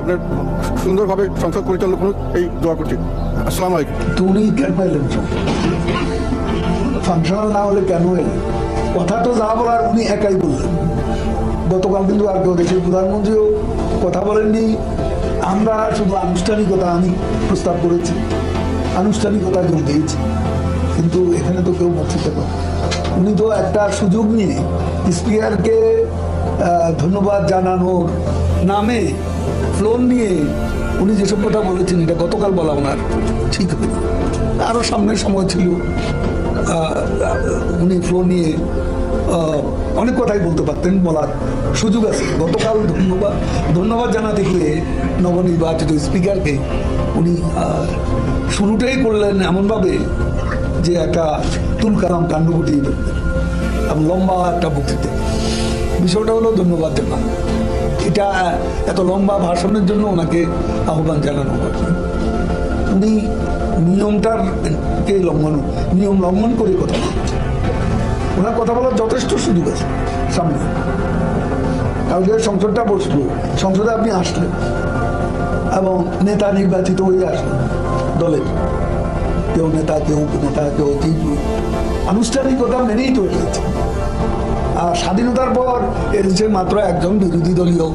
আপনার সুন্দরভাবে সংসদ পরিচালনা করুন এই দোয়া করছি। আসসালামু আলাইকুম। তুমি কেন এলেন ফাংশনাল না হলে কেন এলেন? কথা তো যা বলার উনি একাই বললেন। গতকাল কিন্তু আর কেউ দেশের প্রধানমন্ত্রীও কথা বলেননি। আমরা শুধু আনুষ্ঠানিকতা আমি প্রস্তাব করেছি, আনুষ্ঠানিকতা যোগ দিয়েছি, কিন্তু এখানে তো কেউ বক্তৃতা করে। উনি তো একটা সুযোগ নিয়ে স্পিকারকে ধন্যবাদ জানানোর নামে ফ্লোর নিয়ে উনি যেসব কথা বলেছেন, এটা গতকাল বলা ওনার ঠিক হয়নি। আরও সামনের সময় ছিল, উনি ফ্লোর নিয়ে অনেক কথাই বলতে পারতেন, বলার সুযোগ আছে। গতকাল ধন্যবাদ জানাতে গিয়ে নবনির্বাচিত স্পিকারকে উনি শুরুটাই করলেন এমনভাবে যে একটা তুলকালাম কাণ্ড ঘটিয়ে ফেললেন এবং লম্বা একটা বক্তৃতা। বিষয়টা হলো ধন্যবাদ জানানো। এটা এত লম্বা ভাষণের জন্য ওনাকে আহ্বান জানানো হয়। উনি নিয়ম লঙ্ঘন করে কথা বলছেন। ওনার কথা বলার যথেষ্ট সুযোগ আছে সামনে। কালকে সংসদটা বসলো, সংসদে আপনি আসলেন এবং নেতা নির্বাচিত হয়ে আসলেন দলের, কেউ নেতা, কেউ উপনেতা, কেউ আনুষ্ঠানিকতা মেনেই তো এসেছে। আর স্বাধীনতার পর এদেশে মাত্র একজন বিরোধী দলীয়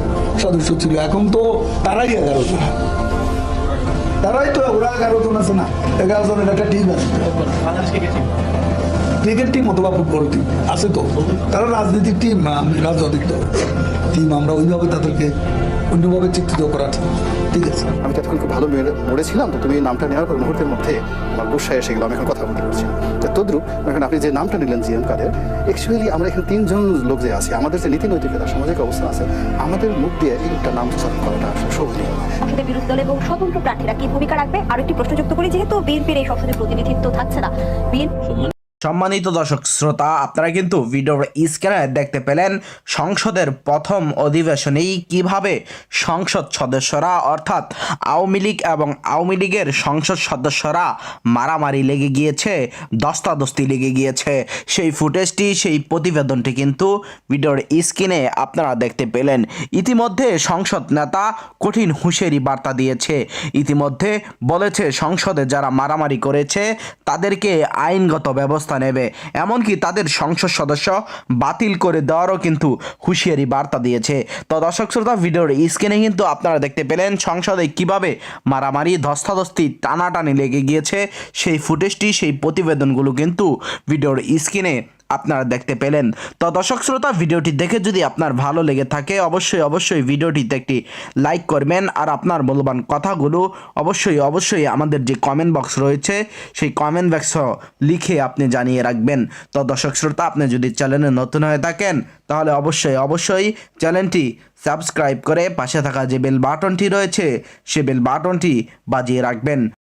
সদস্য ছিল, এখন তো তারাই 11 জন। তারাই তো, ওরা 11 জন আছে না, 11 জনের একটা টিম আছে, ক্রিকেট টিম অথবা ফুটবল টিম আছে তো। তারা রাজনৈতিক টিম, রাজনৈতিক দল টিম। আমরা ওইভাবে তাদেরকে অন্যভাবে চিত্রিত করা ঠিক আছে। আমি তো এতক্ষণ খুব ভালো বলেছিলাম, তো তুমি নামটা নেওয়ার পর মুহূর্তের মধ্যে আমার গুসায় এসে গেলো। আমি এখন কথা বলতে পারছি তো তদ্রুপ। এখন আপনি যে নামটা নিলেন জিএম কাদের, অ্যাকচুয়ালি আমরা এখানে 3 জন লোক যে আছি, আমাদের যে নীতি নৈতিকতা সামাজিক অবস্থা আছে, আমাদের মুখ দিয়ে একটা নাম উচ্চারণ করাটা আসলে শোভনীয়। সংসদের বিরোধী দল এবং স্বতন্ত্র প্রার্থীরা কি ভূমিকা রাখবে? আর একটি প্রশ্ন যুক্ত করি, যেহেতু বিএনপির এই সংসদে প্রতিনিধিত্ব থাকছে না, সম্মানিত দর্শক শ্রোতা, আপনারা কিন্তু ভিডিওর স্ক্রিনে দেখতে পেলেন সংসদের প্রথম অধিবেশনেই কিভাবে সংসদ সদস্যরা অর্থাৎ আওয়ামী লীগ এবং আওয়ামী লীগের সংসদ সদস্যরা মারামারি লেগে গিয়েছে, দস্তাদস্তি লেগে গিয়েছে। সেই ফুটেজটি, সেই প্রতিবেদনটি কিন্তু ভিডিওর স্ক্রিনে আপনারা দেখতে পেলেন। ইতিমধ্যে সংসদ নেতা কঠিন হুঁশিয়ারি বার্তা দিয়েছে। ইতিমধ্যে বলেছে সংসদে যারা মারামারি করেছে তাদেরকে আইনগত ব্যবস্থা নেবে, এমনকি তাদের সংসদ সদস্য বাতিল করে দেওয়ারও কিন্তু হুঁশিয়ারি বার্তা দিয়েছে। তো দর্শক শ্রোতা, ভিডিওর স্ক্রিনে কিন্তু আপনারা দেখতে পেলেন সংসদে কিভাবে মারামারি, ধস্তাধস্তি, টানাটানি লেগে গিয়েছে। সেই ফুটেজটি, সেই প্রতিবেদনগুলো কিন্তু ভিডিওর স্ক্রিনে আপনারা দেখতে পেলেন। তো দর্শক শ্রোতা, ভিডিওটি দেখে যদি আপনার ভালো লেগে থাকে অবশ্যই ভিডিওটিতে একটি লাইক করবেন, আর আপনার মূল্যবান কথাগুলো অবশ্যই আমাদের যে কমেন্ট বক্স রয়েছে সেই কমেন্ট বক্স লিখে আপনি জানিয়ে রাখবেন। তো দর্শক শ্রোতা, আপনি যদি চ্যানেলে নতুন হয়ে থাকেন তাহলে অবশ্যই চ্যানেলটি সাবস্ক্রাইব করে পাশে থাকা যে বেল বাটনটি রয়েছে সে বেল বাটনটি বাজিয়ে রাখবেন।